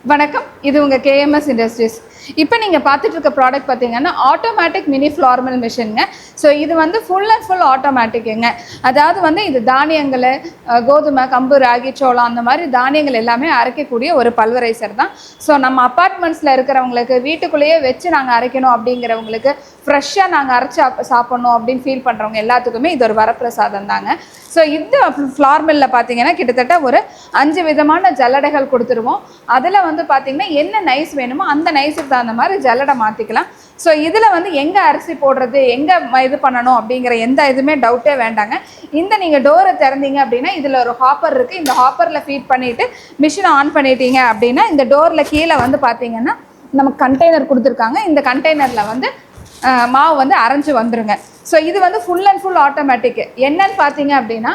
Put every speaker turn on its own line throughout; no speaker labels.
வணக்கம், இது உங்கள் கேஎம்எஸ் இண்டஸ்ட்ரீஸ். இப்போ நீங்கள் பார்த்துட்டு இருக்க ப்ராடக்ட் பார்த்தீங்கன்னா ஆட்டோமேட்டிக் மினி ஃப்ளார்மல் மிஷினுங்க. ஸோ இது வந்து ஃபுல் அண்ட் ஃபுல் ஆட்டோமேட்டிக்குங்க. அதாவது வந்து இது தானியங்களை, கோதுமை, கம்பு, ராகி, சோளம் அந்த மாதிரி தானியங்கள் எல்லாமே அரைக்கக்கூடிய ஒரு பல்வரைசர் தான். ஸோ நம்ம அப்பார்ட்மெண்ட்ஸில் இருக்கிறவங்களுக்கு, வீட்டுக்குள்ளேயே வச்சு நாங்கள் அரைக்கணும் அப்படிங்கிறவங்களுக்கு, ஃப்ரெஷ்ஷாக நாங்கள் அரைச்சி சாப்பிட்ணும் அப்படின்னு ஃபீல் பண்ணுறவங்க எல்லாத்துக்குமே இது ஒரு வரப்பிரசாதம் தாங்க. ஸோ இந்த ஃப்ளார் மில்லில் பார்த்தீங்கன்னா கிட்டத்தட்ட ஒரு 5 விதமான ஜல்லடைகள் கொடுத்துருவோம். அதில் வந்து பார்த்தீங்கன்னா என்ன நைஸ் வேணுமோ அந்த நைஸுக்கு தகுந்த மாதிரி ஜல்லடை மாற்றிக்கலாம். ஸோ இதில் வந்து எங்கே அரிசி போடுறது, எங்கே இது பண்ணணும் அப்படிங்கிற எந்த இதுவுமே டவுட்டே வேண்டாங்க. இந்த நீங்கள் டோரை திறந்தீங்க அப்படின்னா இதில் ஒரு ஹாப்பர் இருக்குது. இந்த ஹாப்பரில் ஃபீட் பண்ணிவிட்டு மிஷினை ஆன் பண்ணிட்டீங்க அப்படின்னா இந்த டோரில் கீழே வந்து பார்த்தீங்கன்னா நமக்கு கண்டெய்னர் கொடுத்துருக்காங்க. இந்த கண்டெய்னரில் வந்து மாவு வந்து அரைஞ்சி வந்துருங்க. ஸோ இது வந்து ஃபுல் அண்ட் ஃபுல் ஆட்டோமேட்டிக்கு. என்னன்னு பார்த்தீங்க அப்படின்னா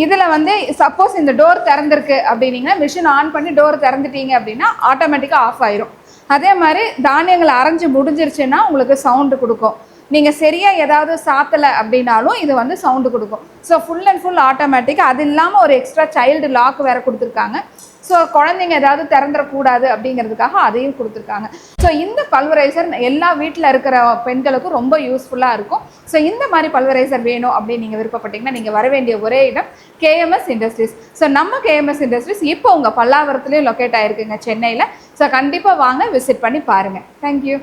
இதில் வந்து சப்போஸ் இந்த டோர் திறந்துருக்கு அப்படின்னீங்கன்னா மிஷின் ஆன் பண்ணி டோர் திறந்துட்டீங்க அப்படின்னா ஆட்டோமேட்டிக்காக ஆஃப் ஆயிரும். அதே மாதிரி தானியங்கள் அரைஞ்சி முடிஞ்சிருச்சுன்னா உங்களுக்கு சவுண்டு கொடுக்கும். நீங்கள் சரியாக ஏதாவது சாத்தலை அப்படின்னாலும் இது வந்து சவுண்டு கொடுக்கும். So full and full automatic. அது இல்லாமல் ஒரு எக்ஸ்ட்ரா சைல்டு லாக் வேறு கொடுத்துருக்காங்க. ஸோ குழந்தைங்க ஏதாவது திறந்துடக்கூடாது அப்படிங்கிறதுக்காக அதையும் கொடுத்துருக்காங்க. ஸோ இந்த பல்வரைசர் எல்லா வீட்டில் இருக்கிற பெண்களுக்கும் ரொம்ப யூஸ்ஃபுல்லாக இருக்கும். ஸோ இந்த மாதிரி பல்வரைசர் வேணும் அப்படின்னு நீங்கள் விருப்பப்பட்டீங்கன்னா நீங்கள் வர வேண்டிய ஒரே இடம் கேஎம்எஸ் இண்டஸ்ட்ரீஸ். ஸோ நம்ம கேஎம்எஸ் இண்டஸ்ட்ரீஸ் இப்போ உங்கள் பல்லாவரத்துலேயும் லொக்கேட் ஆகிருக்குங்க, சென்னையில். ஸோ கண்டிப்பாக வாங்க, விசிட் பண்ணி பாருங்கள். தேங்க்யூ.